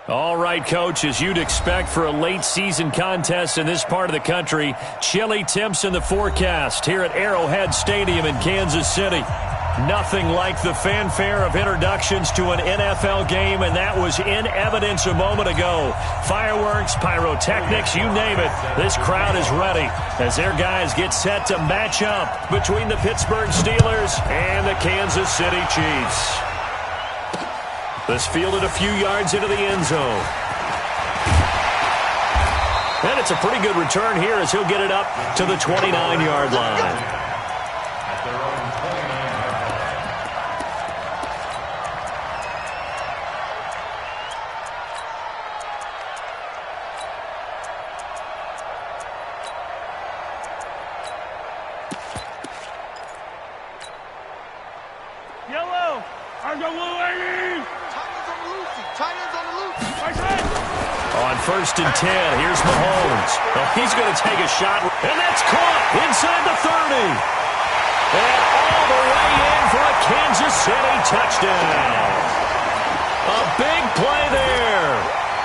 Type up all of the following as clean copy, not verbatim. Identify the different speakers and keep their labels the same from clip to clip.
Speaker 1: All right, Coach, as you'd expect for a late-season contest in this part of the country, chilly temps in the forecast here at Arrowhead Stadium in Kansas City. Nothing like the fanfare of introductions to an NFL game, and that was in evidence a moment ago. Fireworks, pyrotechnics, you name it. This crowd is ready as their guys get set to match up between the Pittsburgh Steelers and the Kansas City Chiefs. This fielded a few yards into the end zone. And it's a pretty good return here as he'll get it up to the 29-yard line. On 1st and 10, here's Mahomes. Oh, he's going to take a shot, and that's caught inside the 30. And all the way in for a Kansas City touchdown. A big play there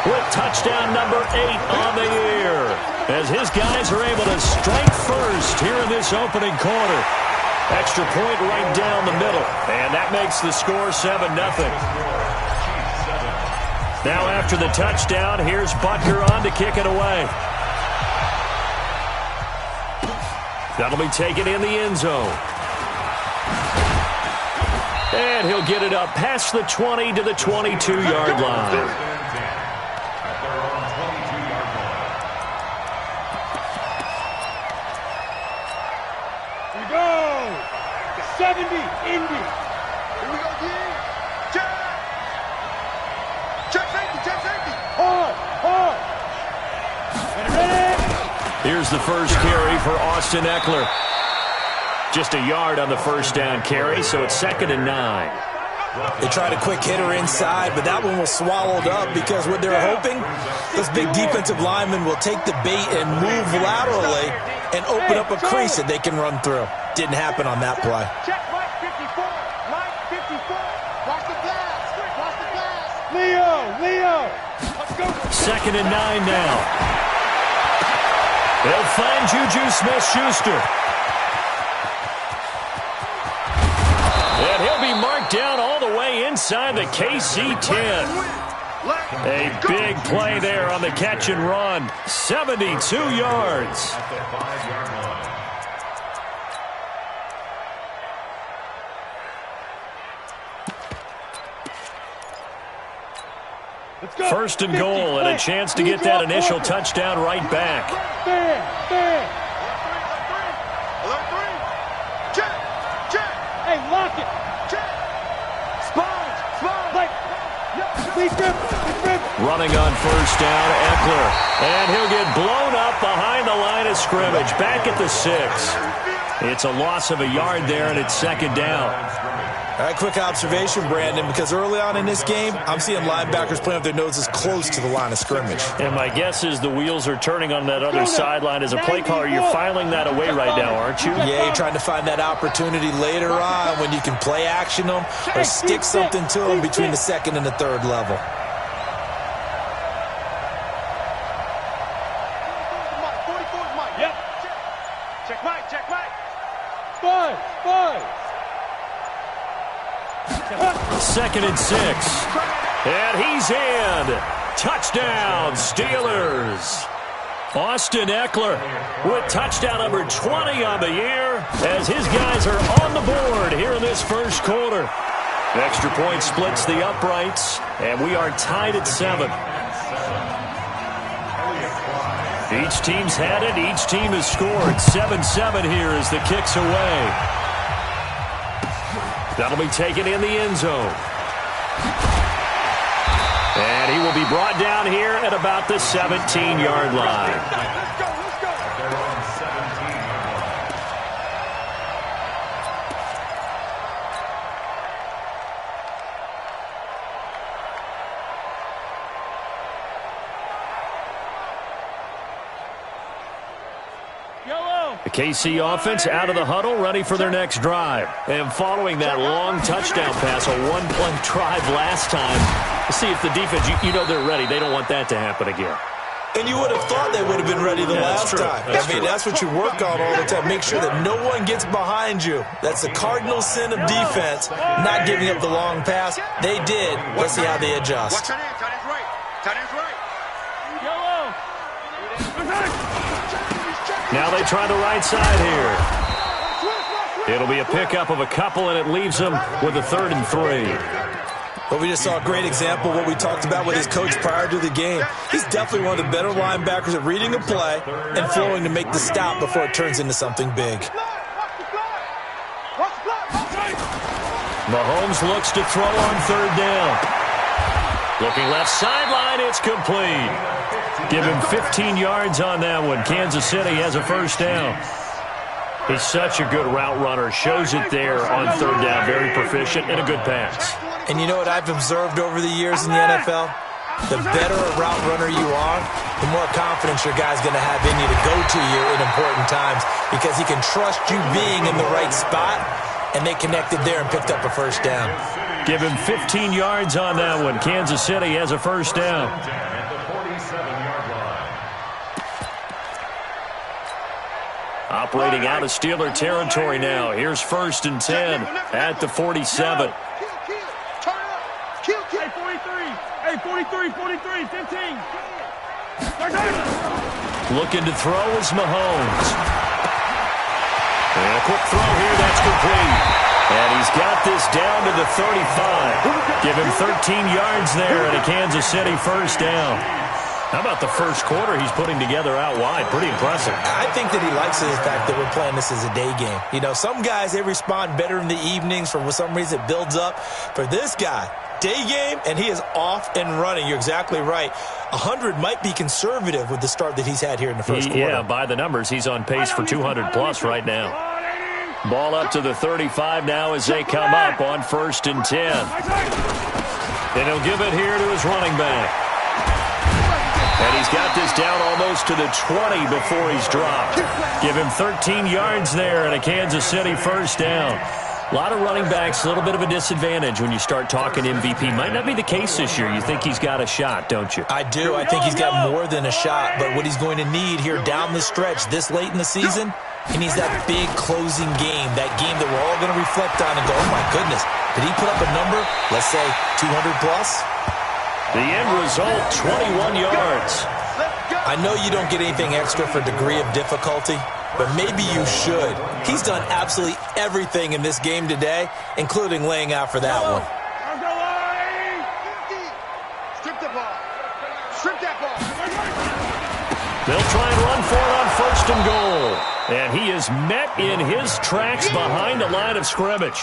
Speaker 1: with touchdown number 8 on the year as his guys are able to strike first here in this opening quarter. Extra point right down the middle, and that makes the score 7-0. Now after the touchdown, here's Butker on to kick it away. That'll be taken in the end zone. And he'll get it up past the 20 to the 22-yard line.
Speaker 2: Here we go. 70, Indy. Here we go, D.
Speaker 1: Here's the first carry for Austin Eckler. Just a yard on the first down carry, so it's 2nd and 9.
Speaker 3: They tried a quick hitter inside, but that one was swallowed up because what they're hoping, this big defensive lineman will take the bait and move laterally and open up a crease that they can run through. Didn't happen on that play.
Speaker 2: Check Mike 54. Mike 54. Watch the blast. Watch the blast. Leo. Let's go.
Speaker 1: 2nd and 9 now. They'll find Juju Smith-Schuster. And he'll be marked down all the way inside the KC 10. A big play there on the catch and run. 72 yards. First and goal, and a chance to get that initial touchdown right back.
Speaker 2: Hey, lock it.
Speaker 1: Running on first down, Eckler. And he'll get blown up behind the line of scrimmage. Back at the 6. It's a loss of a yard there, and it's 2nd down.
Speaker 3: All right, quick observation, Brandon, because early on in this game, I'm seeing linebackers playing with their noses close to the line of scrimmage.
Speaker 1: And my guess is the wheels are turning on that other sideline. As a play caller, you're filing that away right now, aren't you?
Speaker 3: Yeah, you're trying to find that opportunity later on when you can play action them or stick something to them between the 2nd and the 3rd level.
Speaker 2: Yep. Check Mike. 5.
Speaker 1: 2nd and 6. And he's in. Touchdown, Steelers. Austin Eckler with touchdown number 20 on the year as his guys are on the board here in this first quarter. Extra point splits the uprights, and we are tied at 7. Each team's had it. Each team has scored. 7-7 here as the kick's away. That'll be taken in the end zone. And he will be brought down here at about the 17-yard line.
Speaker 2: Let's go.
Speaker 1: The KC offense out of the huddle, ready for their next drive. And following that long touchdown pass, a one-play drive last time, See, if the defense, you know they're ready. They don't want that to happen again.
Speaker 3: And you would have thought they would have been ready the last time. That's what you work on all the time. Make sure that no one gets behind you. That's the cardinal sin of defense, not giving up the long pass. They did. Let's see how they adjust.
Speaker 2: Watch tight end's right. Tight end's right.
Speaker 1: Now they try the right side here. It'll be a pickup of a couple, and it leaves them with a 3rd and 3.
Speaker 3: Well, we just saw a great example of what we talked about with his coach prior to the game. He's definitely one of the better linebackers at reading a play and flowing to make the stop before it turns into something big.
Speaker 1: Mahomes looks to throw on 3rd down. Looking left sideline, it's complete. Give him 15 yards on that one. Kansas City has a 1st down. He's such a good route runner. Shows it there on 3rd down. Very proficient and a good pass.
Speaker 3: And you know what I've observed over the years in the NFL? The better a route runner you are, the more confidence your guy's going to have in you to go to you in important times because he can trust you being in the right spot, and they connected there and picked up a 1st down.
Speaker 1: Give him 15 yards on that one. Kansas City has a 1st down. Operating out of Steeler territory now. Here's 1st and 10 at the 47.
Speaker 2: Hey, 43, 15.
Speaker 1: Looking to throw is Mahomes. And a quick throw here, that's complete. And he's got this down to the 35. Give him 13 yards there and a Kansas City 1st down. How about the first quarter he's putting together out wide? Pretty impressive.
Speaker 3: I think that he likes the fact that we're playing this as a day game. You know, some guys, they respond better in the evenings. For some reason, it builds up. For this guy, day game, and he is off and running. You're exactly right. 100 might be conservative with the start that he's had here in the first quarter.
Speaker 1: Yeah, by the numbers, he's on pace for 200-plus right now. Ball up to the 35 now as they come up on 1st and 10. And he'll give it here to his running back. And he's got this down almost to the 20 before he's dropped. Give him 13 yards there and a Kansas City 1st down. A lot of running backs, a little bit of a disadvantage when you start talking MVP. Might not be the case this year. You think he's got a shot, don't you?
Speaker 3: I do. I think he's got more than a shot. But what he's going to need here down the stretch this late in the season, he needs that big closing game, that game that we're all going to reflect on and go, oh, my goodness, did he put up a number, let's say 200-plus?
Speaker 1: The end result, 21 yards.
Speaker 3: I know you don't get anything extra for degree of difficulty, but maybe you should. He's done absolutely everything in this game today, including laying out for that one.
Speaker 2: Strip the ball. Strip that ball.
Speaker 1: They'll try and run for it on 1st and goal. And he is met in his tracks behind the line of scrimmage.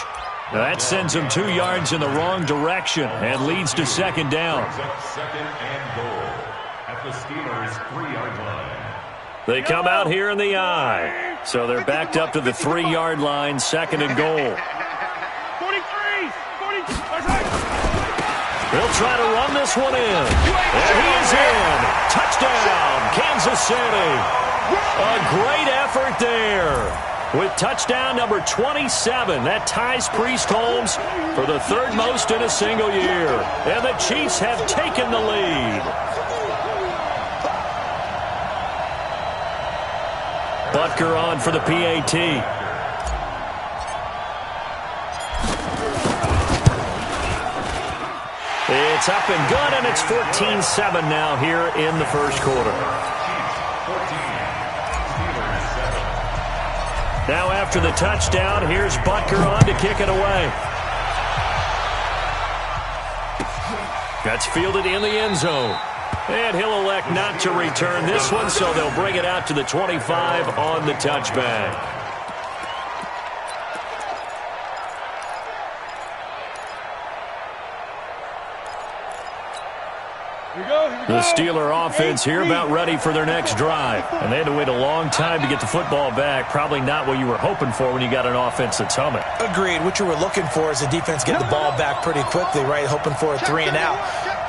Speaker 1: That sends him 2 yards in the wrong direction and leads to 2nd down.
Speaker 4: 2nd and goal at the Steelers' 3-yard line.
Speaker 1: They come out here in the I. So they're backed up to the 3-yard line, 2nd and goal.
Speaker 2: 43.
Speaker 1: They'll try to run this one in. And he is in. Touchdown, Kansas City. A great effort there. With touchdown number 27, that ties Priest Holmes for the 3rd most in a single year. And the Chiefs have taken the lead. Butker on for the PAT. It's up and good, and it's 14-7 now here in the first quarter. Now after the touchdown, here's Butker on to kick it away. That's fielded in the end zone. And he'll elect not to return this one, so they'll bring it out to the 25 on the touchback. The Steeler offense here about ready for their next drive. And they had to wait a long time to get the football back. Probably not what you were hoping for when you got an offense that's humming.
Speaker 3: Agreed. What you were looking for is the defense get the ball back pretty quickly, right? Hoping for a 3 and out.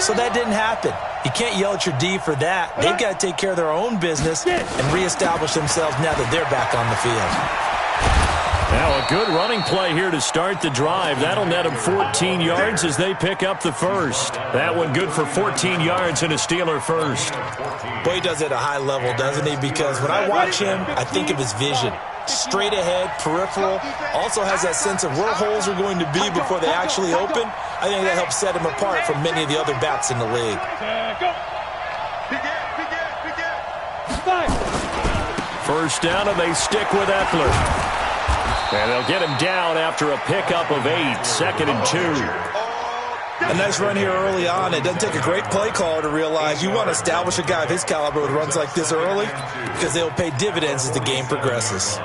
Speaker 3: So that didn't happen. You can't yell at your D for that. They've got to take care of their own business and reestablish themselves now that they're back on the field.
Speaker 1: Now a good running play here to start the drive. That'll net them 14 yards as they pick up the first. That one good for 14 yards and a Steeler first.
Speaker 3: Boy, he does it at a high level, doesn't he? Because when I watch him, I think of his vision. Straight ahead, peripheral, also has that sense of where holes are going to be before they actually open. I think that helps set him apart from many of the other backs in the league.
Speaker 1: First down, and they stick with Eckler. And they'll get him down after a pickup of 8, 2nd and 2.
Speaker 3: A nice run here early on. It doesn't take a great play caller to realize you want to establish a guy of his caliber with runs like this early because they'll pay dividends as the game progresses.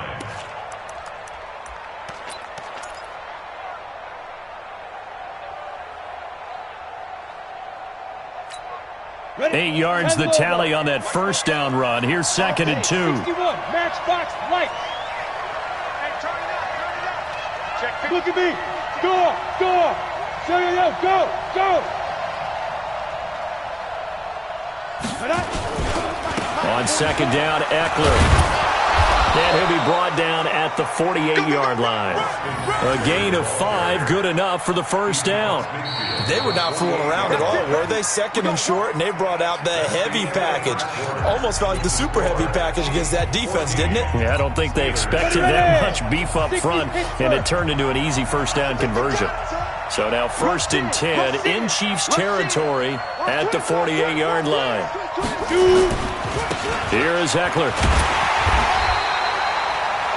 Speaker 1: Eight yards the tally on that first down run. Here's 2nd and 2.
Speaker 2: Matchbox light. Look at me. Go. Go.
Speaker 1: On 2nd down, Eckler. And he'll be brought down at the 48-yard line. A gain of 5, good enough for the first down.
Speaker 3: They were not fooling around at all, were they? 2nd and short, and they brought out the heavy package. Almost felt like the super heavy package against that defense, didn't it?
Speaker 1: Yeah, I don't think they expected that much beef up front, and it turned into an easy first down conversion. So now 1st and 10 in Chiefs territory at the 48-yard line. Here is Eckler.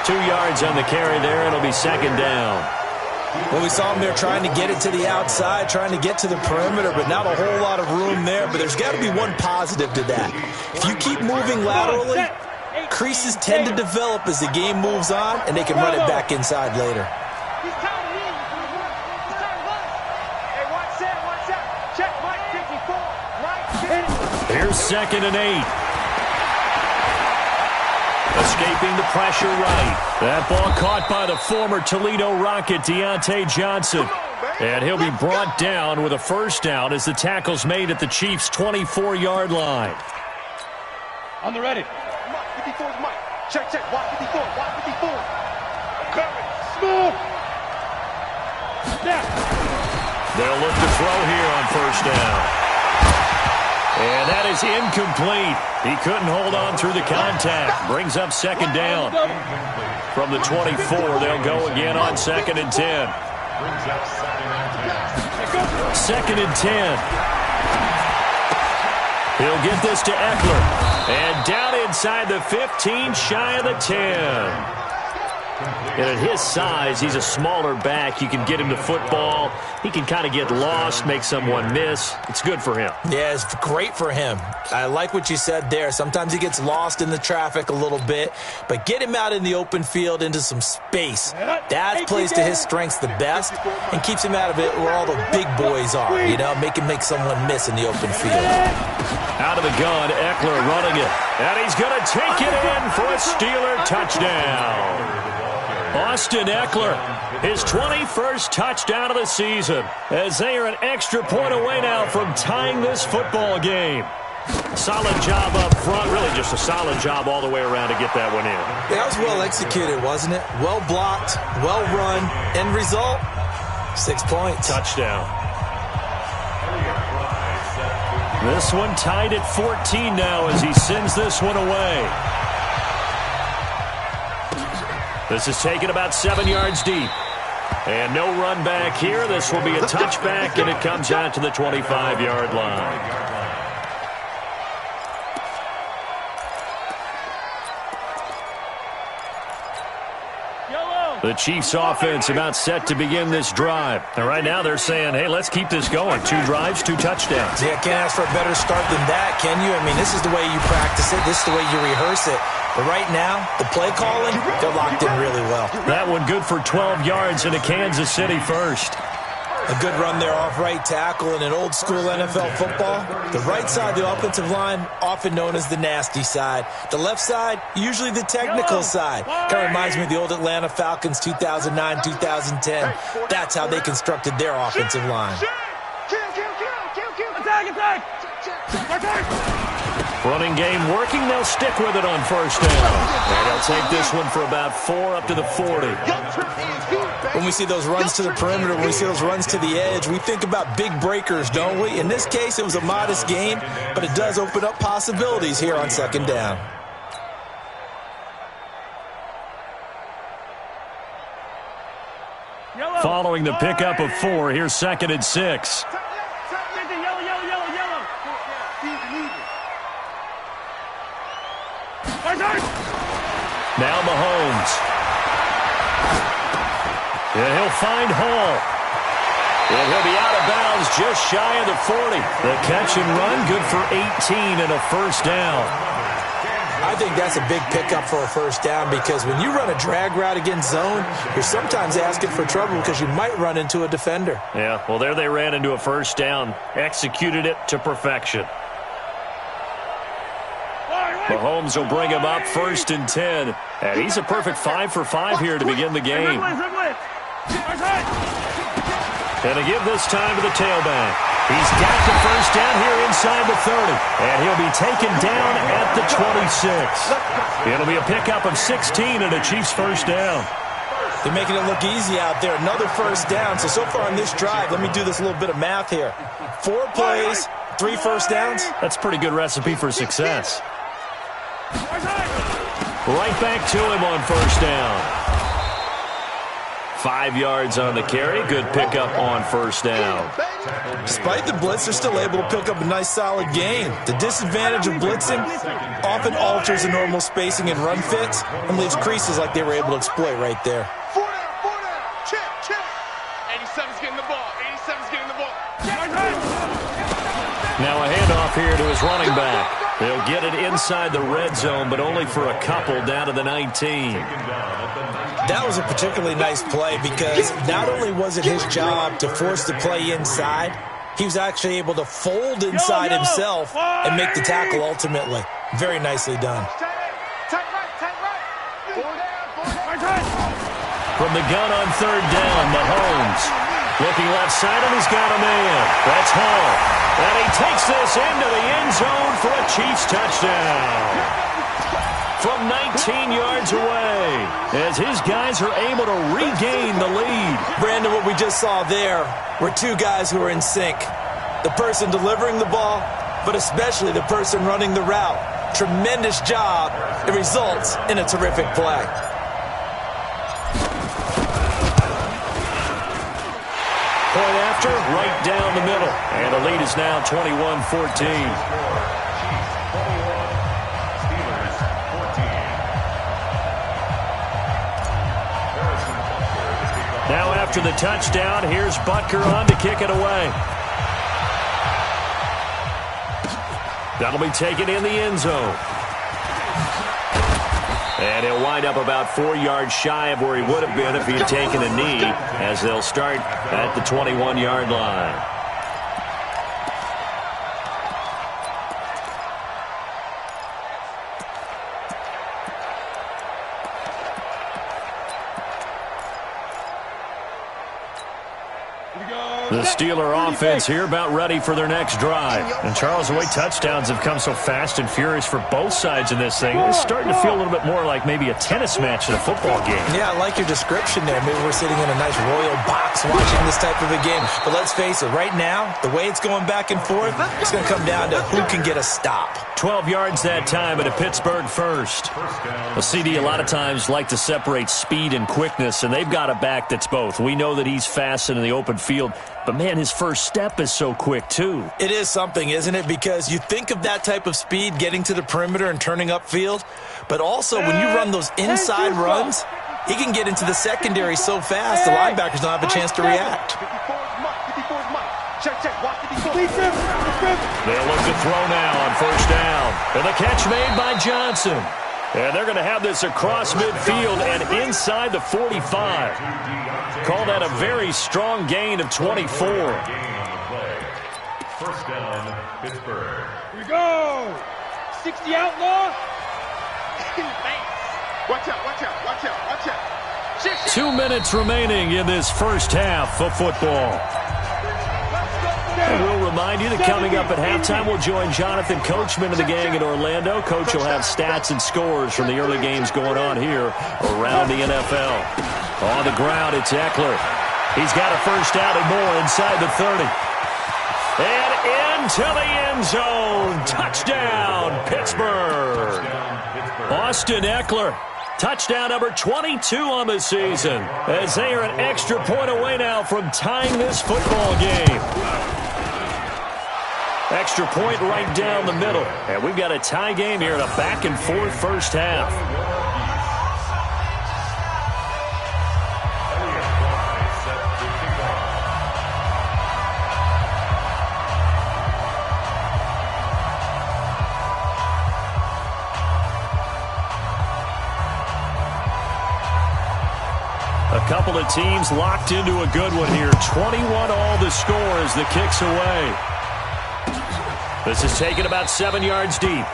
Speaker 1: 2 yards on the carry there. It'll be 2nd down.
Speaker 3: Well, we saw him there trying to get it to the outside, trying to get to the perimeter, but not a whole lot of room there. But there's got to be one positive to that. If you keep moving laterally, creases tend to develop as the game moves on, and they can run it back inside later.
Speaker 1: Here's 2nd and 8. Escaping the pressure right. That ball caught by the former Toledo Rocket, Deontay Johnson. And he'll be brought down with a first down as the tackle's made at the Chiefs' 24-yard line.
Speaker 2: On the ready. Mike, 54 is Mike. Check. Watch 54. Cover. Smooth. Snap.
Speaker 1: They'll look to throw here on first down. And that is incomplete. He couldn't hold on through the contact. Brings up 2nd down. From the 24, they'll go again on 2nd and 10. 2nd and 10. He'll get this to Eckler. And down inside the 15, shy of the 10. And at his size, he's a smaller back. You can get him to football. He can kind of get lost, make someone miss. It's good for him.
Speaker 3: Yeah, it's great for him. I like what you said there. Sometimes he gets lost in the traffic a little bit, but get him out in the open field into some space. That plays to his strengths the best and keeps him out of it where all the big boys are, you know, make someone miss in the open field.
Speaker 1: Out of the gun, Eckler running it. And he's going to take it in for a Steeler touchdown. Austin Eckler, his 21st touchdown of the season, as they are an extra point away now from tying this football game. Solid job up front, really just a solid job all the way around to get that one in.
Speaker 3: Yeah, that was well executed, wasn't it? Well blocked, well run. End result, 6 points.
Speaker 1: Touchdown. This one tied at 14 now as he sends this one away. This is taken about 7 yards deep. And no run back here. This will be a touchback, and it comes out to the 25-yard line. The Chiefs offense about set to begin this drive. And right now they're saying, hey, let's keep this going. 2 drives, 2 touchdowns.
Speaker 3: Yeah, can't ask for a better start than that, can you? I mean, this is the way you practice it. This is the way you rehearse it. But right now, the play calling, they're locked in really well.
Speaker 1: That one good for 12 yards into Kansas City first.
Speaker 3: A good run there off right tackle in an old-school NFL football. The right side, the offensive line, often known as the nasty side. The left side, usually the technical side. Kind of reminds me of the old Atlanta Falcons 2009, 2010. That's how they constructed their offensive line.
Speaker 2: Attack!
Speaker 1: Running game working. They'll stick with it on first down. And they'll take this one for about 4 up to the 40.
Speaker 3: When we see those runs to the perimeter, when we see those runs to the edge, we think about big breakers, don't we? In this case, it was a modest gain, but it does open up possibilities here on second down.
Speaker 1: Following the pickup of 4, here's 2nd and 6. Now Mahomes. And he'll find Hall. And he'll be out of bounds just shy of the 40. The catch and run, good for 18 and a first down.
Speaker 3: I think that's a big pickup for a first down because when you run a drag route against zone, you're sometimes asking for trouble because you might run into a defender.
Speaker 1: Yeah, well, there they ran into a first down. Executed it to perfection. Mahomes will bring him up 1st and 10. And he's a perfect 5 for 5 here to begin the game. And to give this time to the tailback. He's got the first down here inside the 30. And he'll be taken down at the 26. It'll be a pickup of 16 and a Chiefs first down.
Speaker 3: They're making it look easy out there. Another first down. So far on this drive, let me do this little bit of math here. 4 plays, 3 first downs.
Speaker 1: That's a pretty good recipe for success. Right back to him on first down. 5 yards on the carry. Good pickup on first down.
Speaker 3: Despite the blitz, they're still able to pick up a nice solid gain. The disadvantage of blitzing often alters the normal spacing and run fits and leaves creases like they were able to exploit right there.
Speaker 2: 4 down. Check. 87's getting the ball. 87's getting the ball.
Speaker 1: Now a handoff here to his running back. They'll get it inside the red zone, but only for a couple down to the 19.
Speaker 3: That was a particularly nice play because not only was it his job to force the play inside, he was actually able to fold inside himself and make the tackle ultimately. Very nicely done.
Speaker 1: From the gun on 3rd down, Mahomes. Looking left side, and he's got a man. That's Hall. And he takes this into the end zone for a Chiefs touchdown. From 19 yards away, as his guys are able to regain the lead.
Speaker 3: Brandon, what we just saw there were 2 guys who are in sync. The person delivering the ball, but especially the person running the route. Tremendous job. It results in a terrific play.
Speaker 1: Point after, right down the middle. And the lead is now 21-14. Now after the touchdown, here's Butker on to kick it away. That'll be taken in the end zone. And he'll wind up about 4 yards shy of where he would have been if he had taken a knee, as they'll start at the 21-yard line. The Steeler offense here about ready for their next drive. And Charles, the way touchdowns have come so fast and furious for both sides in this thing, it's starting to feel a little bit more like maybe a tennis match in a football game.
Speaker 3: Yeah, I like your description there. Maybe we're sitting in a nice royal box watching this type of a game. But let's face it, right now, the way it's going back and forth, it's going to come down to who can get a stop.
Speaker 1: 12 yards that time at a Pittsburgh first. A CD a lot of times like to separate speed and quickness, and they've got a back that's both. We know that he's fast in the open field, but man, his first step is so quick too.
Speaker 3: It is something, isn't it? Because you think of that type of speed getting to the perimeter and turning upfield, but also when you run those inside runs, he can get into the secondary so fast the linebackers don't have a chance to react.
Speaker 1: They'll look to throw now on first down. And the catch made by Johnson. And they're going to have this across midfield and inside the 45. Call that a very strong gain of 24.
Speaker 4: First down, Pittsburgh.
Speaker 2: Here we go. 60 outlaw. Watch out, watch out, watch out, watch out.
Speaker 1: 2 minutes remaining in this first half of football. And we'll remind you that coming up at halftime, we'll join Jonathan Coachman of the gang in Orlando. Coach will have stats and scores from the early games going on here around the NFL. On the ground, it's Eckler. He's got a first down and more inside the 30. And into the end zone. Touchdown, Pittsburgh. Austin Eckler. Touchdown number 22 on the season, as they are an extra point away now from tying this football game. Extra point right down the middle. And we've got a tie game here in a back-and-forth first half. A couple of teams locked into a good one here. 21 all the score as the kick's away. This is taken about 7 yards deep.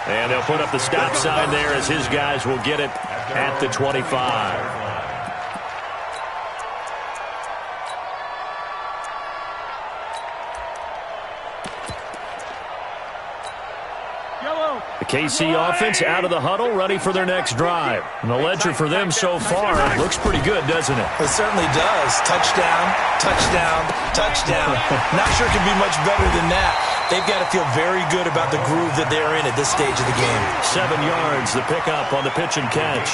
Speaker 1: And they'll put up the stop sign there as his guys will get it at the 25. The KC offense out of the huddle, ready for their next drive. And the ledger for them so far looks pretty good, doesn't it?
Speaker 3: It certainly does. Touchdown, touchdown, touchdown. Not sure it can be much better than that. They've got to feel very good about the groove that they're in at this stage of the game.
Speaker 1: 7 yards, the pickup on the pitch and catch.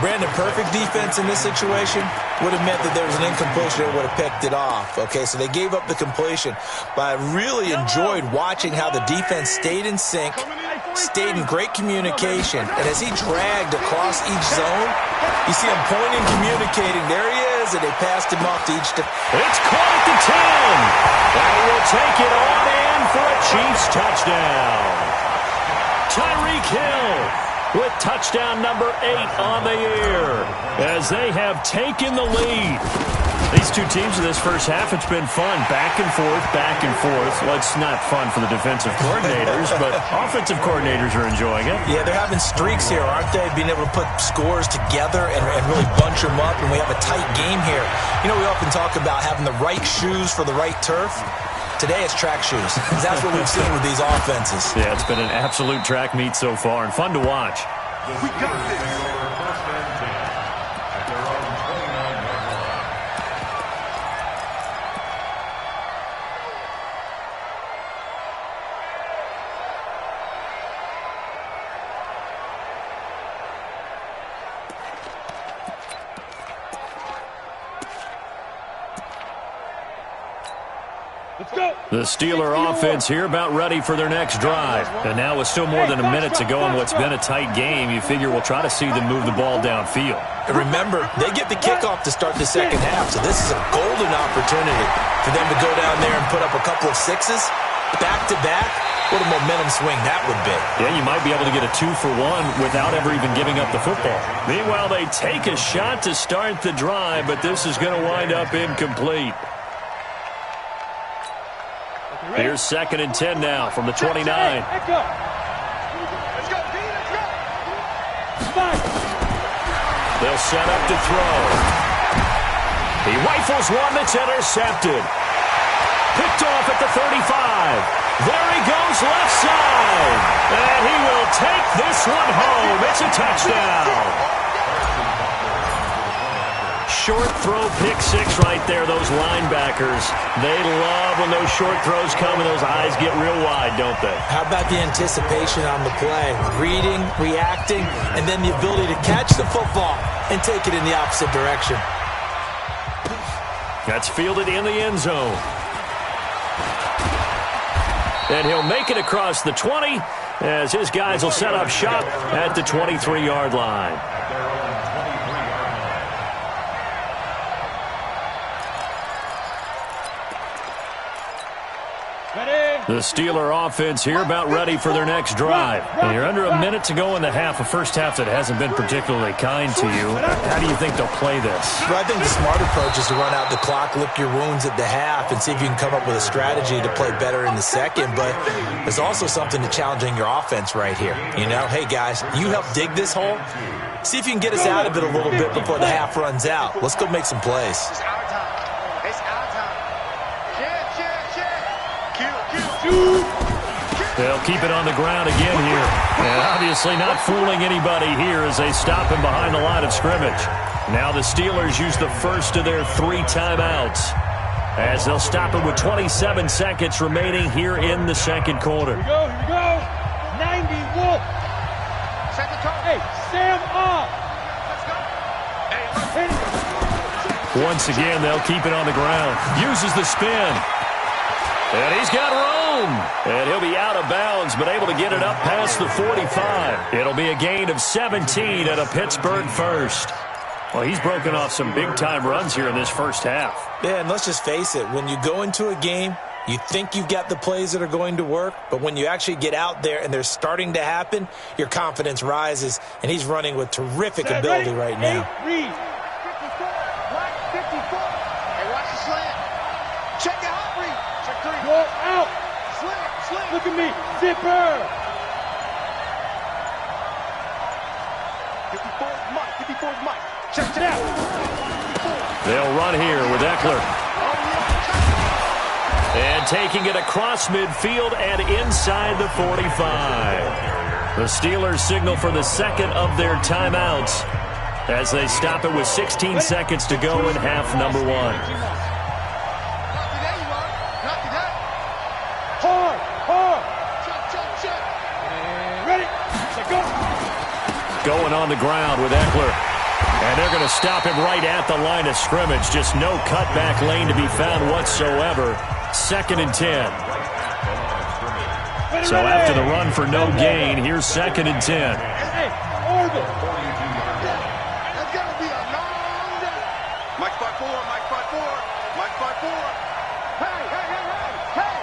Speaker 3: Brandon, perfect defense in this situation would have meant that there was an incompletion that would have picked it off. Okay, so they gave up the completion. But I really enjoyed watching how the defense stayed in sync, stayed in great communication. And as he dragged across each zone, you see him pointing, communicating. There he is, and they passed him off to each.
Speaker 1: It's caught at the 10. And we'll take it on in for a Chiefs touchdown. Tyreek Hill with touchdown number 8 on the year as they have taken the lead. These two teams in this first half, it's been fun. Back and forth, back and forth. Well, it's not fun for the defensive coordinators, but offensive coordinators are enjoying it.
Speaker 3: Yeah, they're having streaks here, aren't they? Being able to put scores together and really bunch them up, and we have a tight game here. You know, we often talk about having the right shoes for the right turf. Today it's track shoes. That's what we've seen with these offenses.
Speaker 1: Yeah, it's been an absolute track meet so far and fun to watch.
Speaker 2: We got this.
Speaker 1: The Steeler offense here about ready for their next drive. And now with still more than a minute to go in what's been a tight game, you figure we'll try to see them move the ball downfield.
Speaker 3: And remember, they get the kickoff to start the second half, so this is a golden opportunity for them to go down there and put up a couple of sixes back-to-back. What a momentum swing that would be.
Speaker 1: Yeah, you might be able to get a 2-for-1 without ever even giving up the football. Meanwhile, they take a shot to start the drive, but this is going to wind up incomplete. Here's 2nd and 10 now from the 29.
Speaker 2: Let's go.
Speaker 1: They'll set up to throw. He rifles one that's intercepted. Picked off at the 35. There he goes left side. And he will take this one home. It's a touchdown. Short throw, pick six right there. Those linebackers, they love when those short throws come and those eyes get real wide, don't they?
Speaker 3: How about the anticipation on the play? Reading, reacting, and then the ability to catch the football and take it in the opposite direction.
Speaker 1: That's fielded in the end zone. And he'll make it across the 20 as his guys will set up shop at the 23-yard line. The Steeler offense here about ready for their next drive. And you're under a minute to go in the half, a first half that hasn't been particularly kind to you. How do you think they'll play this?
Speaker 3: Well, I think the smart approach is to run out the clock, lick your wounds at the half, and see if you can come up with a strategy to play better in the second. But there's also something to challenging your offense right here. You know, hey, guys, you help dig this hole. See if you can get us out of it a little bit before the half runs out. Let's go make some plays.
Speaker 2: It's our time. It's our time. Cheer, cheer, cheer.
Speaker 1: They'll keep it on the ground again here. And obviously not fooling anybody here as they stop him behind the line of scrimmage. Now the Steelers use the first of their 3 timeouts as they'll stop it with 27 seconds remaining here in the second quarter.
Speaker 2: Here we go. 90 Wolf. Second turn. Hey, Sam up.
Speaker 1: Once again, they'll keep it on the ground. Uses the spin. And he's got room. And he'll be out of bounds, but able to get it up past the 45. It'll be a gain of 17 at a Pittsburgh first. Well, he's broken off some big-time runs here in this first half.
Speaker 3: Yeah, and let's just face it. When you go into a game, you think you've got the plays that are going to work, but when you actually get out there and they're starting to happen, your confidence rises, and he's running with terrific ability right now.
Speaker 2: Reed. 54. Hey, watch the slant. Check out, Reed. Check 3. Go out. Slant. Look at me. Zipper. 54 is Mike. 54 is Mike. Check it out.
Speaker 1: They'll run here with Eckler. And taking it across midfield and inside the 45. The Steelers signal for the second of their timeouts as they stop it with 16 seconds to go in half number 1.
Speaker 2: Hard. Check. Ready. Go.
Speaker 1: Going on the ground with Eckler. And they're going to stop him right at the line of scrimmage. Just no cutback lane to be found whatsoever. 2nd and 10. So after the run for no gain, here's 2nd and 10.
Speaker 2: Hey, Orbit. That's going to be a long day. Mike 5-4. Hey.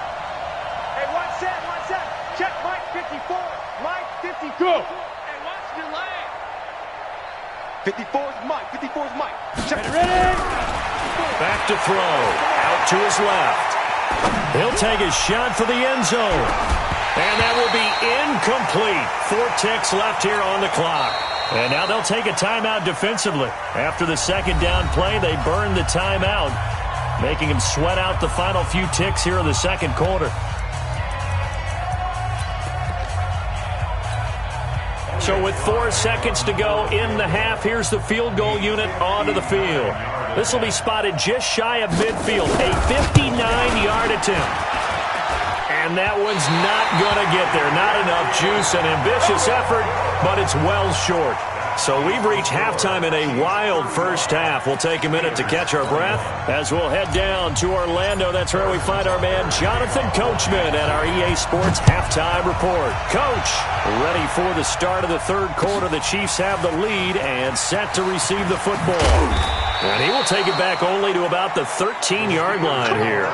Speaker 2: Hey, watch that. Check Mike 54. Mike 54. Go. Hey, watch your leg. 54 is Mike. Check it. Ready?
Speaker 1: Back to throw. Out to his left. He'll take a shot for the end zone. And that will be incomplete. 4 ticks left here on the clock. And now they'll take a timeout defensively. After the second down play, they burn the timeout, making him sweat out the final few ticks here in the second quarter. So with 4 seconds to go in the half, here's the field goal unit onto the field. This will be spotted just shy of midfield, a 59-yard attempt. And that one's not going to get there. Not enough juice, an ambitious effort, but it's well short. So we've reached halftime in a wild first half. We'll take a minute to catch our breath as we'll head down to Orlando. That's where we find our man Jonathan Coachman at our EA Sports Halftime Report. Coach, ready for the start of the third quarter. The Chiefs have the lead and set to receive the football. And he will take it back only to about the 13-yard line here.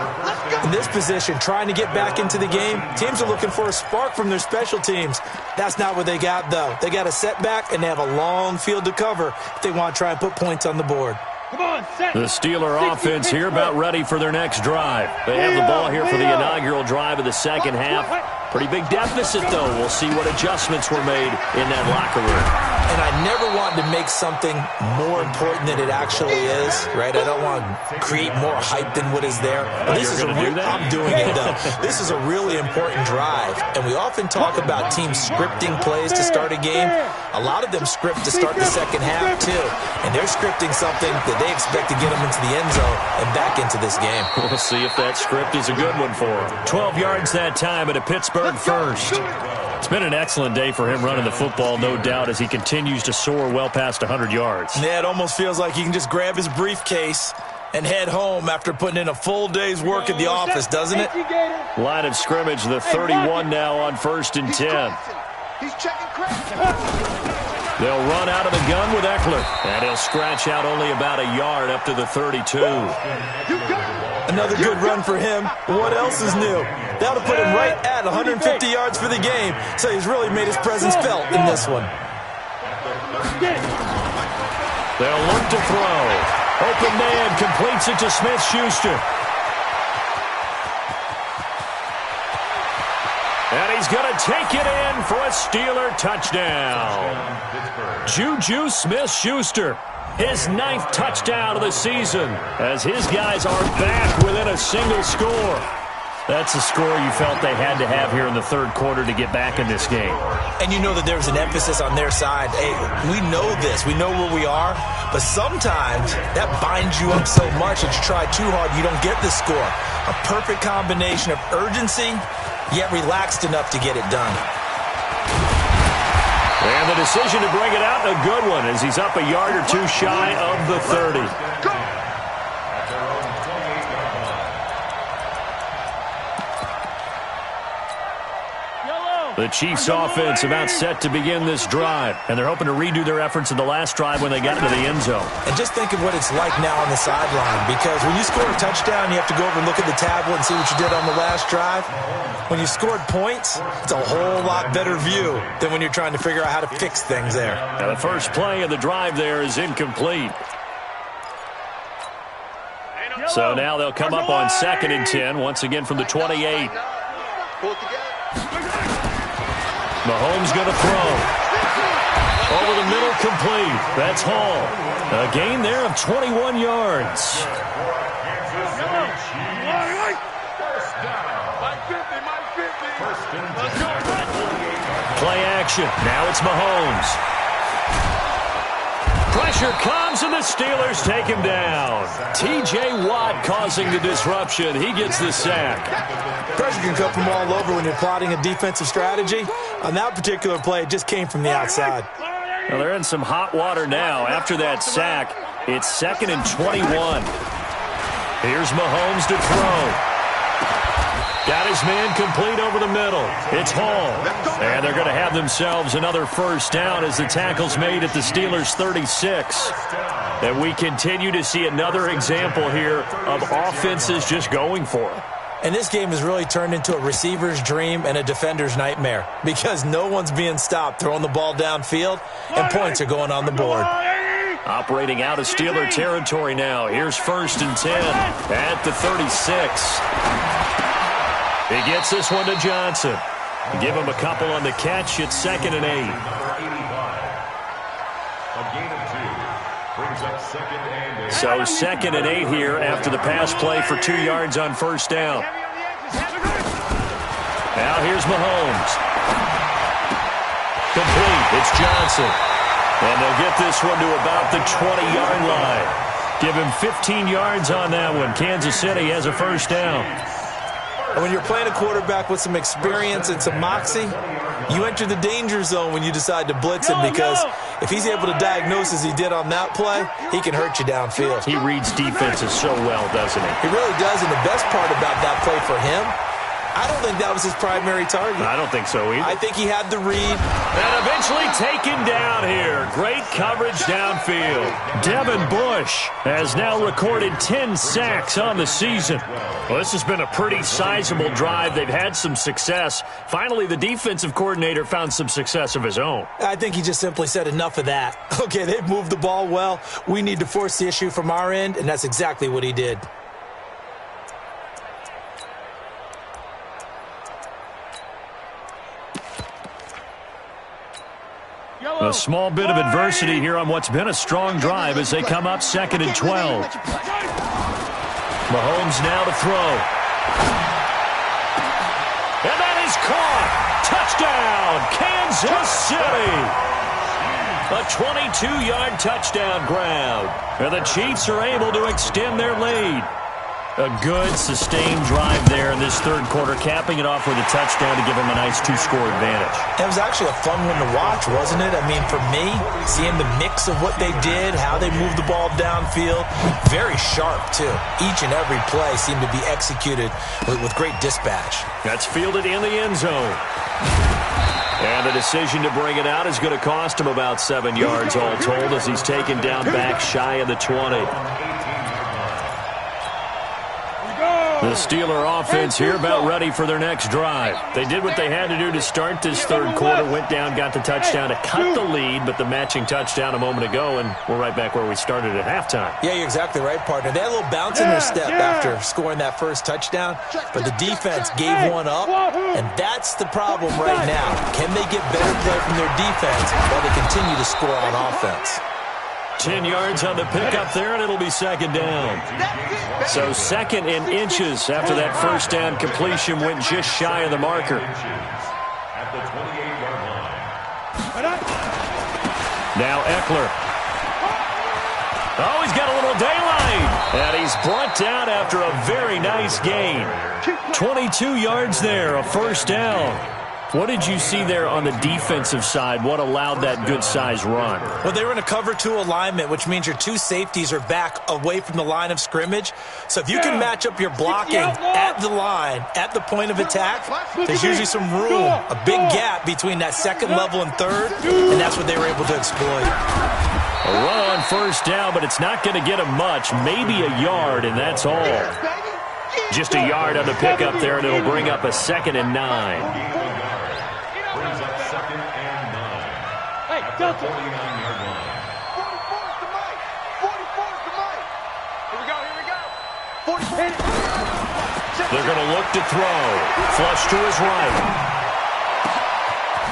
Speaker 3: In this position, trying to get back into the game, teams are looking for a spark from their special teams. That's not what they got, though. They got a setback, and they have a long field to cover if they want to try and put points on the board.
Speaker 2: Come on, set.
Speaker 1: The Steeler offense here about ready for their next drive. They have the ball here for the inaugural drive of the second half. Pretty big deficit, though. We'll see what adjustments were made in that locker room.
Speaker 3: And I never wanted to make something more important than it actually is, right? I don't want to create more hype than what is there. But this is I'm doing it, though. This is a really important drive. And we often talk about teams scripting plays to start a game. A lot of them script to start the second half, too. And they're scripting something that they expect to get them into the end zone and back into this game.
Speaker 1: We'll see if that script is a good one for them. 12 yards that time at a Pittsburgh first. It's been an excellent day for him running the football, no doubt, as he continues to soar well past 100 yards.
Speaker 3: Yeah, it almost feels like he can just grab his briefcase and head home after putting in a full day's work at the office, doesn't it?
Speaker 1: Line of scrimmage, the 31 now on 1st and 10.
Speaker 2: He's checking crack.
Speaker 1: They'll run out of the gun with Eckler. And he'll scratch out only about a yard up to the 32.
Speaker 3: Another good run for him. What else is new? That'll put him right at 150 yards for the game. So he's really made his presence felt in this one.
Speaker 1: They'll look to throw. Open man completes it to Smith-Schuster. And he's going to take it in for a Steeler touchdown. Juju Smith-Schuster, his 9th touchdown of the season, as his guys are back within a single score. That's the score you felt they had to have here in the third quarter to get back in this game.
Speaker 3: And you know that there's an emphasis on their side. Hey, we know this. We know where we are. But sometimes that binds you up so much that you try too hard, you don't get the score. A perfect combination of urgency, yet relaxed enough to get it done.
Speaker 1: And the decision to bring it out, a good one, as he's up a yard or two shy of the 30. The Chiefs offense about set to begin this drive, and they're hoping to redo their efforts in the last drive when they got into the end zone.
Speaker 3: And just think of what it's like now on the sideline, because when you score a touchdown, you have to go over and look at the tablet and see what you did on the last drive. When you scored points, it's a whole lot better view than when you're trying to figure out how to fix things there.
Speaker 1: Now the first play of the drive there is incomplete. So now they'll come up on 2nd and 10, once again from the 28. Mahomes going to throw. Over the middle, complete. That's Hall. A gain there of 21 yards. Play action. Now it's Mahomes. Pressure comes, and the Steelers take him down. T.J. Watt causing the disruption. He gets the sack.
Speaker 3: Pressure can come from all over when you're plotting a defensive strategy. On that particular play, it just came from the outside.
Speaker 1: Well, they're in some hot water now. After that sack, it's 2nd and 21. Here's Mahomes to throw. Got his man complete over the middle. It's Hall. And they're going to have themselves another first down as the tackle's made at the Steelers' 36. And we continue to see another example here of offenses just going for it.
Speaker 3: And this game has really turned into a receiver's dream and a defender's nightmare, because no one's being stopped throwing the ball downfield, and points are going on the board.
Speaker 1: Operating out of Steeler territory now. Here's 1st and 10 at the 36. He gets this one to Johnson. Give him a couple on the catch. It's 2nd and 8. So 2nd and 8 here after the pass play for 2 yards on first down. Now here's Mahomes. Complete. It's Johnson. And they'll get this one to about the 20-yard line. Give him 15 yards on that one. Kansas City has a first down.
Speaker 3: And when you're playing a quarterback with some experience and some moxie, you enter the danger zone when you decide to blitz him, because if he's able to diagnose as he did on that play, he can hurt you downfield.
Speaker 1: He reads defenses so well, doesn't he?
Speaker 3: He really does, and the best part about that play for him, I don't think that was his primary target.
Speaker 1: I don't think so either.
Speaker 3: I think he had the read.
Speaker 1: And eventually taken down here. Great coverage downfield. Devin Bush has now recorded 10 sacks on the season. Well, this has been a pretty sizable drive. They've had some success. Finally, the defensive coordinator found some success of his own.
Speaker 3: I think he just simply said enough of that. Okay, they've moved the ball well. We need to force the issue from our end, and that's exactly what he did.
Speaker 1: A small bit of adversity here on what's been a strong drive as they come up 2nd and 12. Mahomes now to throw. And that is caught. Touchdown, Kansas City. A 22-yard touchdown grab. And the Chiefs are able to extend their lead. A good, sustained drive there in this third quarter, capping it off with a touchdown to give them a nice 2-score advantage.
Speaker 3: It was actually a fun one to watch, wasn't it? I mean, for me, seeing the mix of what they did, how they moved the ball downfield, very sharp, too. Each and every play seemed to be executed with great dispatch.
Speaker 1: That's fielded in the end zone. And the decision to bring it out is going to cost him about 7 yards all told, as he's taken down back shy of the 20. The Steeler offense here about ready for their next drive. They did what they had to do to start this third quarter, went down, got the touchdown to cut the lead, but the matching touchdown a moment ago, and we're right back where we started at halftime.
Speaker 3: Yeah, you're exactly right, partner. They had a little bounce in their step after scoring that first touchdown, but the defense gave one up, and that's the problem right now. Can they get better play from their defense while they continue to score on offense?
Speaker 1: 10 yards on the pickup there, and it'll be second down. So second in inches after that first down completion went just shy of the marker.
Speaker 4: At the 28-yard line.
Speaker 1: Now Eckler. Oh, he's got a little daylight. And he's brought down after a very nice gain. 22 yards there, a first down. What did you see there on the defensive side? What allowed that good-sized run?
Speaker 3: Well, they were in a cover 2 alignment, which means your 2 safeties are back away from the line of scrimmage. So if you can match up your blocking at the line, at the point of attack, there's usually some room, a big gap between that second level and third, and that's what they were able to exploit.
Speaker 1: A run on first down, but it's not going to get him much, maybe a yard, and that's all. Just a yard on the pickup there, and it'll bring up a 2nd and 9.
Speaker 4: Brings up 2nd and 9.
Speaker 2: Hey,
Speaker 4: At the 49-yard line.
Speaker 2: 44's the mic. 44's the mic. Here we go, here we go. 44.
Speaker 1: They're going to look to throw. Flush to his right.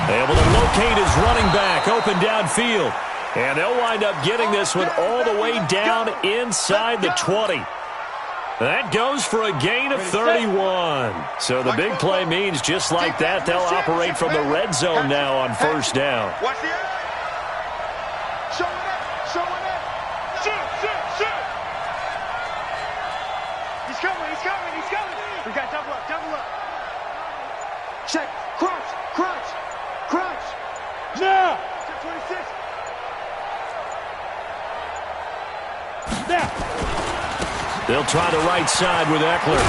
Speaker 1: Able to locate his running back, open downfield. And they'll wind up getting this one all the way down inside the 20. That goes for a gain of 31. So the big play means just like that, they'll operate from the red zone now on first down.
Speaker 2: Watch the eye. Showing it, showing it. Shoot. He's coming, he's coming, he's coming. We got double up, double up. Check, crunch. Now. 26. Now.
Speaker 1: They'll try the right side with Eckler.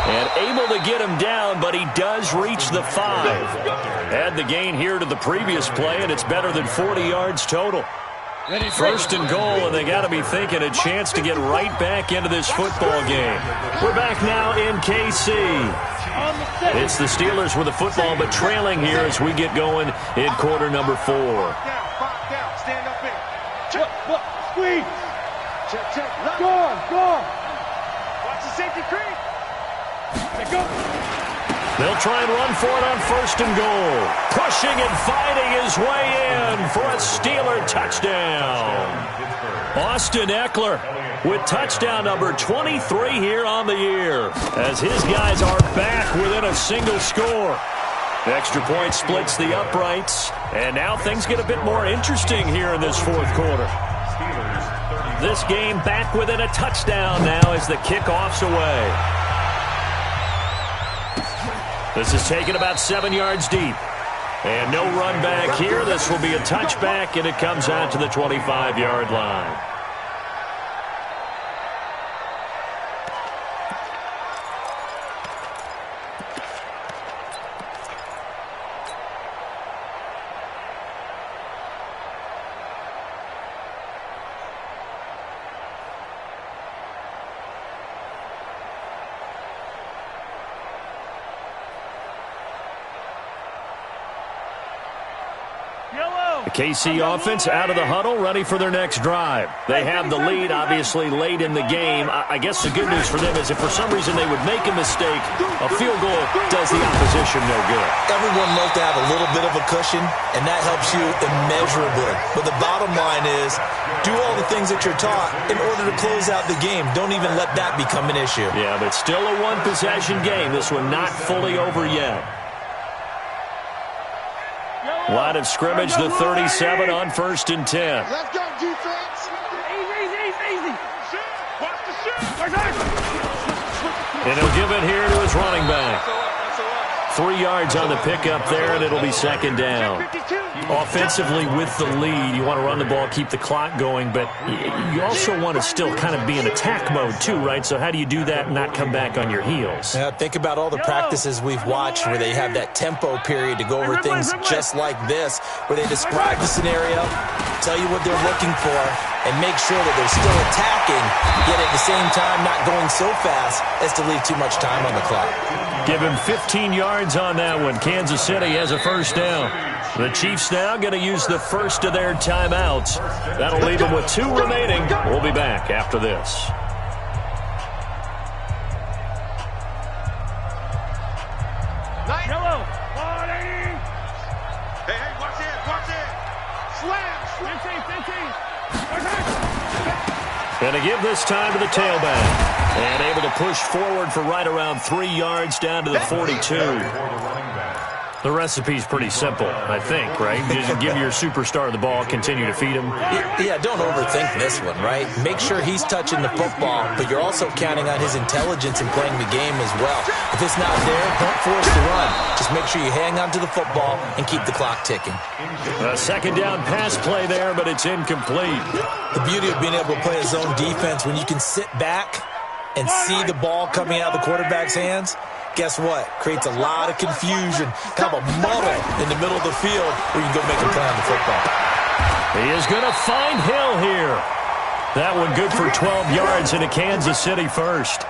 Speaker 1: And able to get him down, but he does reach the 5. Add the gain here to the previous play, and it's better than 40 yards total. First and goal, and they got to be thinking a chance to get right back into this football game. We're back now in KC. It's the Steelers with the football, but trailing here as we get going in quarter number 4.
Speaker 2: Five down, stand up in. Check, squeeze. Check. Go on. Watch the safety creep. Go.
Speaker 1: They'll try and run for it on first and goal. Pushing and fighting his way in for a Steeler touchdown. Austin Eckler with touchdown number 23 here on the year, as his guys are back within a single score. Extra point splits the uprights, and now things get a bit more interesting here in this fourth quarter. This game back within a touchdown now as the kickoff's away. This is taken about 7 yards deep. And no run back here. This will be a touchback, and it comes out to the 25-yard line. KC offense out of the huddle, ready for their next drive. They have the lead, obviously, late in the game. I guess the good news for them is if for some reason they would make a mistake, a field goal does the opposition no good.
Speaker 3: Everyone loves to have a little bit of a cushion, and that helps you immeasurably. But the bottom line is, do all the things that you're taught in order to close out the game. Don't even let that become an issue.
Speaker 1: Yeah, but still a one-possession game. This one not fully over yet. Line of scrimmage, the 37 on first and 10.
Speaker 2: Let's go, defense. Easy. Watch the shoot.
Speaker 1: And he'll give it here to his running back. 3 yards on the pickup there, and it'll be second down. Offensively with the lead, you want to run the ball, keep the clock going, but you also want to still kind of be in attack mode too, right? So how do you do that and not come back on your heels?
Speaker 3: Yeah, think about all the practices we've watched where they have that tempo period to go over things just like this, where they describe the scenario, tell you what they're looking for, and make sure that they're still attacking, yet at the same time not going so fast as to leave too much time on the clock.
Speaker 1: Give him 15 yards on that one. Kansas City has a first down. The Chiefs now going to use the first of their timeouts. That'll leave them with 2 remaining. We'll be back after this.
Speaker 2: Yellow. Hey, watch it. Slam. 15.
Speaker 1: Going to give this time to the tailback. And able to push forward for right around 3 yards down to the 42. The recipe's pretty simple, I think, right? Just give your superstar the ball, continue to feed him.
Speaker 3: Yeah, don't overthink this one, right? Make sure he's touching the football, but you're also counting on his intelligence in playing the game as well. If it's not there, don't force the run. Just make sure you hang on to the football and keep the clock ticking.
Speaker 1: A second down pass play there, but it's incomplete.
Speaker 3: The beauty of being able to play a zone defense when you can sit back and see the ball coming out of the quarterback's hands, guess what? Creates a lot of confusion, kind of a muddle in the middle of the field where you can go make a play on the football.
Speaker 1: He is going to find Hill here. That one good for 12 yards into Kansas City first.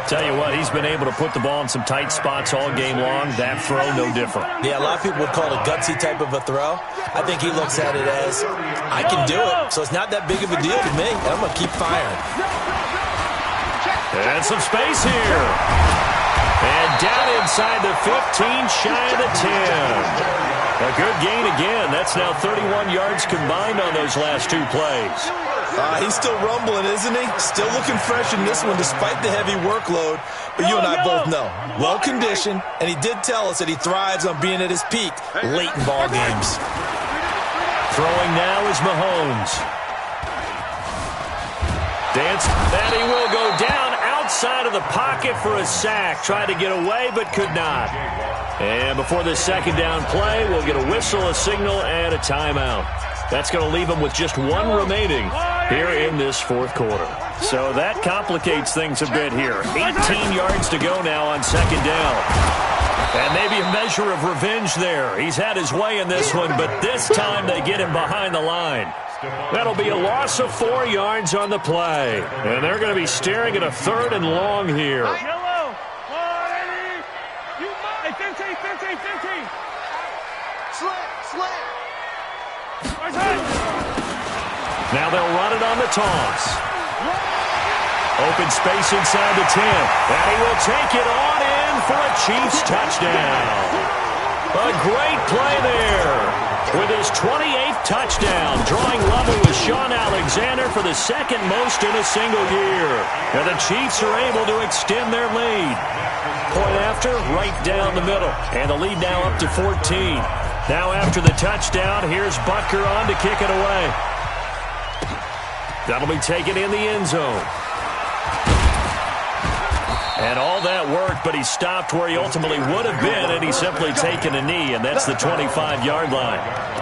Speaker 1: Tell you what, he's been able to put the ball in some tight spots all game long. That throw, no different.
Speaker 3: Yeah, a lot of people would call it a gutsy type of a throw. I think he looks at it as, I can do it, so it's not that big of a deal to me. I'm going to keep firing.
Speaker 1: And some space here. And down inside the 15, shy of the 10. A good gain again. That's now 31 yards combined on those last 2 plays.
Speaker 3: He's still rumbling, isn't he? Still looking fresh in this one despite the heavy workload. But you and I both know, well-conditioned, and he did tell us that he thrives on being at his peak late in ball games.
Speaker 1: Throwing now is Mahomes. Dance, that he will go down outside of the pocket for a sack. Tried to get away, but could not. And before this second down play, we'll get a whistle, a signal, and a timeout. That's going to leave them with just 1 remaining here in this 4th quarter. So that complicates things a bit here. 18 yards to go now on second down. And maybe a measure of revenge there. He's had his way in this one, but this time they get him behind the line. That'll be a loss of 4 yards on the play. And they're going to be staring at a 3rd and long here.
Speaker 2: Yellow. 180. You might. 15. Slant.
Speaker 1: Now they'll run it on the toss. Open space inside the 10. And he will take it on in for a Chiefs touchdown. A great play there. With his 28th touchdown, drawing level with Sean Alexander for the 2nd most in a single year. And the Chiefs are able to extend their lead. Point after, right down the middle. And the lead now up to 14. Now after the touchdown, here's Butker on to kick it away. That'll be taken in the end zone. And all that worked, but he stopped where he ultimately would have been, and he's simply taken a knee, and that's the 25-yard line.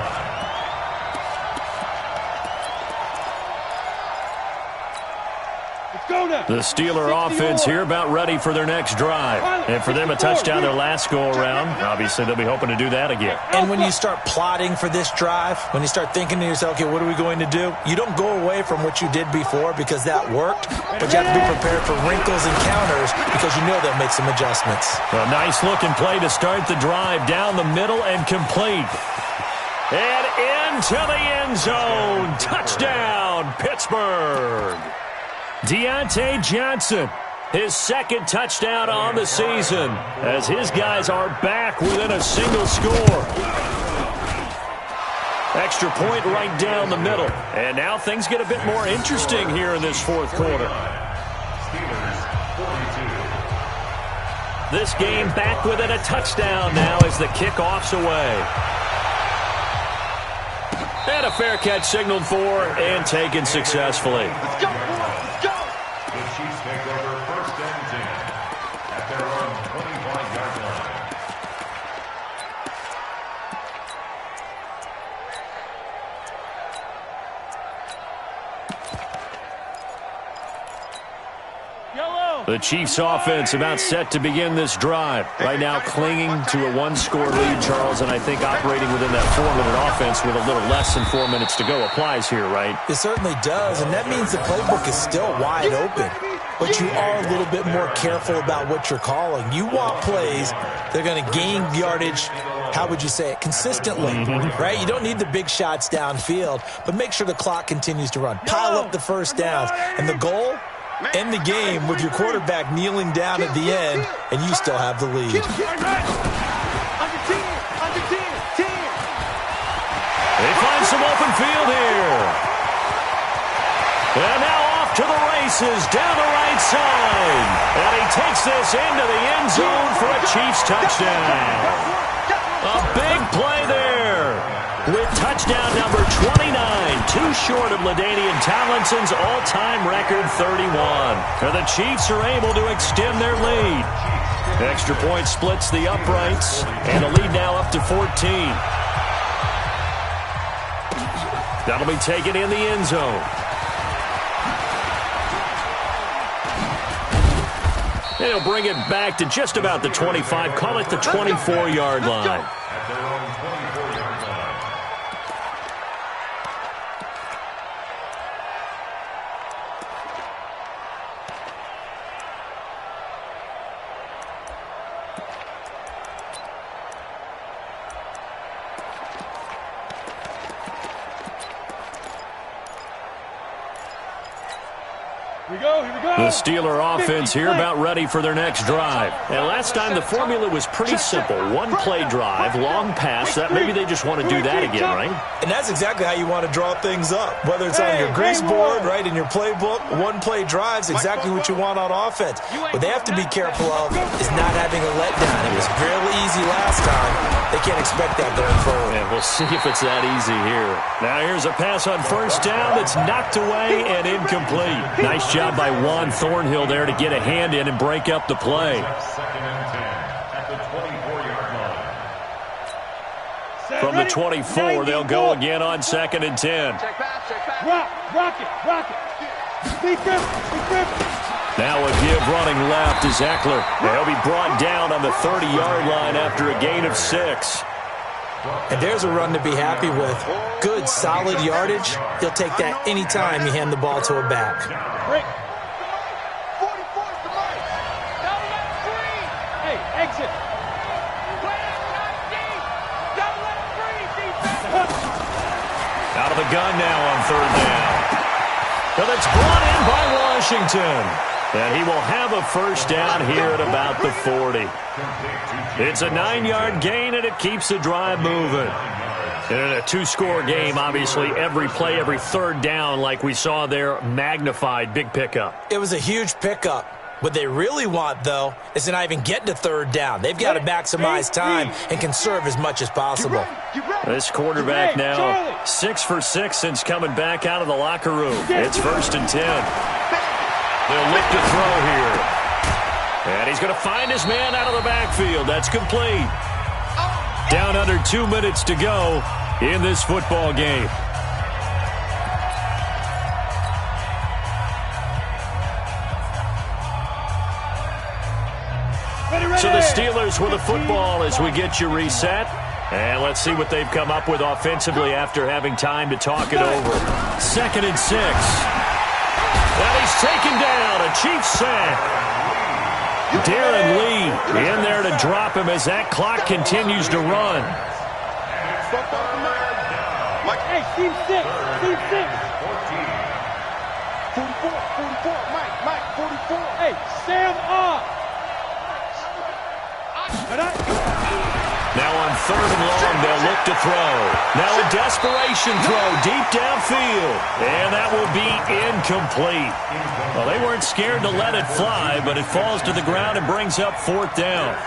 Speaker 1: The Steeler offense here about ready for their next drive. And for them, a touchdown their last go-around. Obviously, they'll be hoping to do that again.
Speaker 3: And when you start plotting for this drive, when you start thinking to yourself, okay, what are we going to do? You don't go away from what you did before because that worked, but you have to be prepared for wrinkles and counters because you know they'll make some adjustments.
Speaker 1: A nice-looking play to start the drive down the middle and complete. And into the end zone. Touchdown, Pittsburgh. Deontay Johnson, his 2nd touchdown on the season, as his guys are back within a single score. Extra point right down the middle. And now things get a bit more interesting here in this 4th quarter. This game back within a touchdown now as the kickoff's away. And a fair catch signaled for and taken successfully.
Speaker 2: Let's go.
Speaker 4: The Chiefs take over 1st and 10 at their own 25-yard line.
Speaker 1: The Chiefs offense about set to begin this drive. Right now clinging to a 1-score lead, Charles, and I think operating within that 4-minute offense with a little less than 4 minutes to go applies here, right?
Speaker 3: It certainly does, and that means the playbook is still wide open. But you are a little bit more careful about what you're calling. You want plays that are going to gain yardage, how would you say it, consistently, right? You don't need the big shots downfield, but make sure the clock continues to run. Pile up the first downs, and the goal? End the game with your quarterback kneeling down at the end, and you still have the lead.
Speaker 2: Under 10.
Speaker 1: They find some open field here. And now off to the races down the right side. And he takes this into the end zone for a Chiefs touchdown. A big play there. With touchdown number 29, too short of LaDainian Tomlinson's all-time record 31. And the Chiefs are able to extend their lead. Extra point splits the uprights, and the lead now up to 14. That'll be taken in the end zone. And he'll bring it back to just about the 25, call it the 24-yard line.
Speaker 4: At their own 24-yard line.
Speaker 1: The Steeler offense here about ready for their next drive. And last time the formula was pretty simple. One-play drive, long pass. That maybe they just want to do that again, right?
Speaker 3: And that's exactly how you want to draw things up. Whether it's on your grease board, right, in your playbook, one-play drive's exactly what you want on offense. What they have to be careful of is not having a letdown. It was really easy last time. They can't expect that going forward.
Speaker 1: And we'll see if it's that easy here. Now here's a pass on first down that's knocked away and incomplete. Nice job by Juan Thornhill there to get a hand in and break up the play.
Speaker 4: Second and 10 at the 24-yard line.
Speaker 1: From the 24, they'll go again on second and 10.
Speaker 2: Check back. Rock it.
Speaker 1: Now a give running left is Eckler. They'll be brought down on the 30-yard line after a gain of 6.
Speaker 3: And there's a run to be happy with. Good, solid yardage. He'll take that anytime you hand the ball to a back.
Speaker 2: Hey, exit.
Speaker 1: Out of the gun now on third down. But it's brought in by Washington. And he will have a first down here at about the 40. It's a 9-yard gain, and it keeps the drive moving. And in a two-score game, obviously, every play, every third down, like we saw there, magnified, big pickup.
Speaker 3: It was a huge pickup. What they really want, though, is to not even get to third down. They've got to maximize time and conserve as much as possible.
Speaker 1: This quarterback now 6 for 6 since coming back out of the locker room. It's first and 10. They'll look to throw here. And he's going to find his man out of the backfield. That's complete. Down under 2 minutes to go in this football game. So the Steelers with the football as we get you reset. And let's see what they've come up with offensively after having time to talk it over. Second and 6. And he's taken down, a Chiefs sack. Darren Lee in there to drop him as that clock continues to run.
Speaker 2: Hey, team 6. 44, Mike, 44. Hey, Sam up.
Speaker 1: Now on third and long, they'll look to throw. Now a desperation throw deep downfield. And that will be incomplete. Well, they weren't scared to let it fly, but it falls to the ground and brings up fourth down.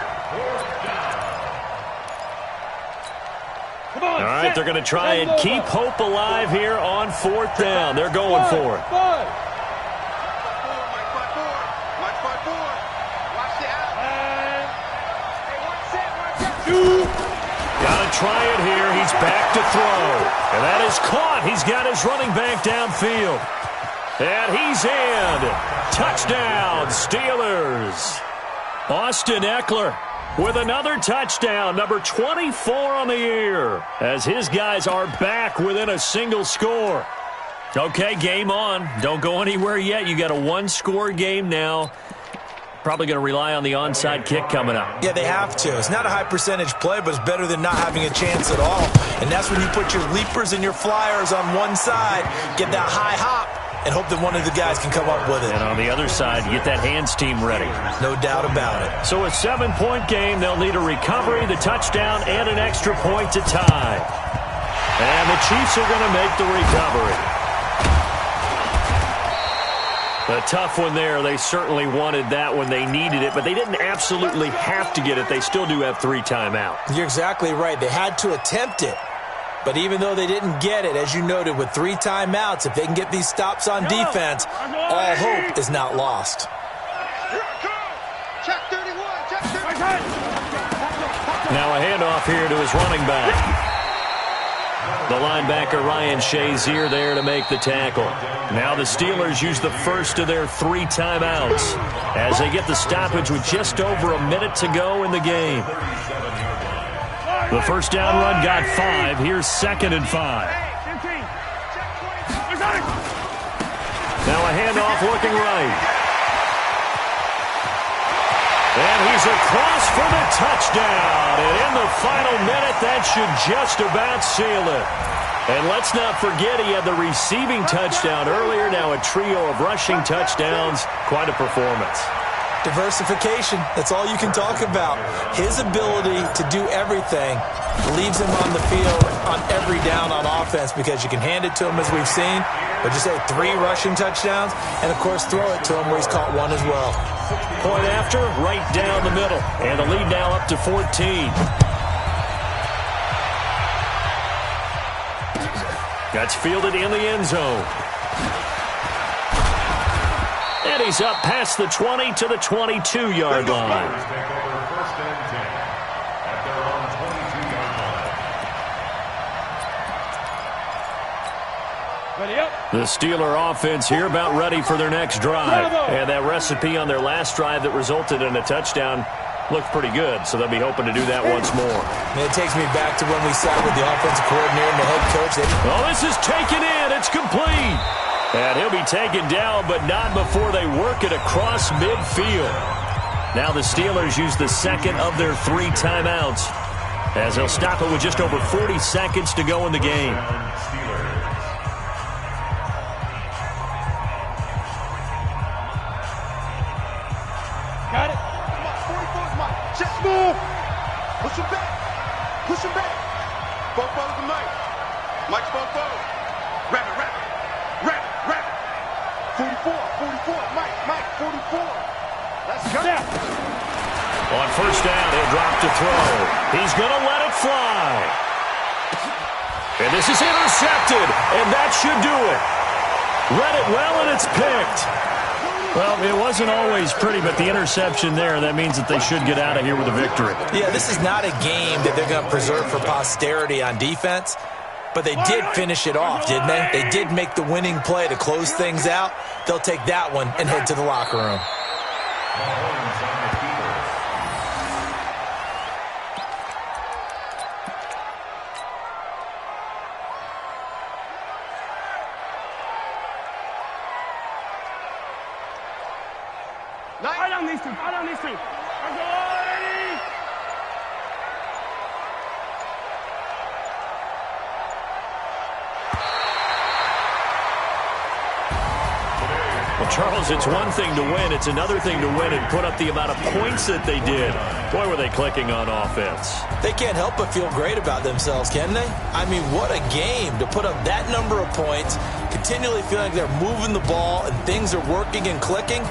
Speaker 1: All right, they're going to try and keep hope alive here on fourth down. They're going for it. Gotta try it here. He's back to throw. And that is caught. He's got his running back downfield. And he's in. Touchdown, Steelers. Austin Eckler with another touchdown, number 24 on the year, as his guys are back within a single score. Okay, game on. Don't go anywhere yet. You got a one-score game now. Probably going to rely on the onside kick coming up.
Speaker 3: Yeah, they have to. It's not a high-percentage play, but it's better than not having a chance at all. And that's when you put your leapers and your flyers on one side, get that high hop, and hope that one of the guys can come up with it.
Speaker 1: And on the other side, get that hands team ready.
Speaker 3: No doubt about it.
Speaker 1: So a 7-point game, they'll need a recovery, the touchdown, and an extra point to tie. And the Chiefs are going to make the recovery. A tough one there. They certainly wanted that when they needed it, but they didn't absolutely have to get it. They still do have 3 timeouts.
Speaker 3: You're exactly right. They had to attempt it. But even though they didn't get it, as you noted, with 3 timeouts, if they can get these stops on defense, all hope is not lost.
Speaker 1: Now a handoff here to his running back. The linebacker, Ryan Shazier, there to make the tackle. Now the Steelers use the first of their 3 timeouts as they get the stoppage with just over a minute to go in the game. The first down run got 5. Here's 2nd and 5. Now a handoff looking right. And he's across for the touchdown. And in the final minute, that should just about seal it. And let's not forget he had the receiving touchdown earlier. Now a trio of rushing touchdowns. Quite a performance.
Speaker 3: Diversification, that's all you can talk about. His ability to do everything leaves him on the field on every down on offense because you can hand it to him as we've seen, but just say 3 rushing touchdowns, and of course throw it to him where he's caught 1 as well.
Speaker 1: Point after, right down the middle, and the lead now up to 14. That's fielded in the end zone. And he's up past the 20 to the 22-yard line. The Steeler offense here about ready for their next drive. And that recipe on their last drive that resulted in a touchdown looked pretty good, so they'll be hoping to do that once more.
Speaker 3: And it takes me back to when we sat with the offensive coordinator and the head coach.
Speaker 1: Oh, this is taken in. It's complete. And he'll be taken down, but not before they work it across midfield. Now the Steelers use the second of their 3 timeouts as they'll stop it with just over 40 seconds to go in the game.
Speaker 2: Got it. Come on, 44 is Mike. Just move. Push him back. Push him back. Both balls to Mike. Mike's both balls. Wrap it, wrap it. Wrap it, wrap it. 44, Mike, 44. Let's go.
Speaker 1: On first down, he'll drop to throw. He's going to let it fly. And this is intercepted, and that should do it. Read it well, and it's picked. Well, it wasn't always pretty, but the interception there, that means that they should get out of here with a victory.
Speaker 3: Yeah, this is not a game that they're going to preserve for posterity on defense, but they did finish it off, didn't they? They did make the winning play to close things out. They'll take that one and head to the locker room.
Speaker 2: Right on these two. Right on these two.
Speaker 1: Well, Charles, it's one thing to win. It's another thing to win and put up the amount of points that they did. Boy, were they clicking on offense.
Speaker 3: They can't help but feel great about themselves, can they? I mean, what a game to put up that number of points, continually feeling like they're moving the ball and things are working and clicking.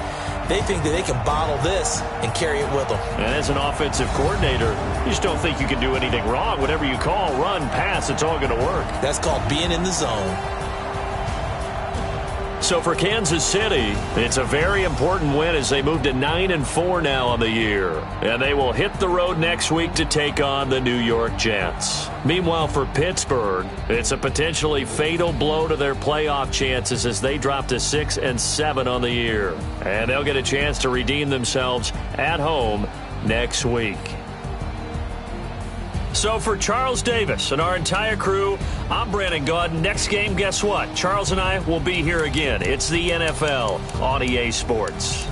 Speaker 3: They think that they can bottle this and carry it with them.
Speaker 1: And as an offensive coordinator, you just don't think you can do anything wrong. Whatever you call, run, pass, it's all going to work.
Speaker 3: That's called being in the zone.
Speaker 1: So for Kansas City, it's a very important win as they move to 9-4 now on the year. And they will hit the road next week to take on the New York Jets. Meanwhile, for Pittsburgh, it's a potentially fatal blow to their playoff chances as they drop to 6-7 on the year. And they'll get a chance to redeem themselves at home next week. So for Charles Davis and our entire crew, I'm Brandon Gaudin. Next game, guess what? Charles and I will be here again. It's the NFL on EA Sports.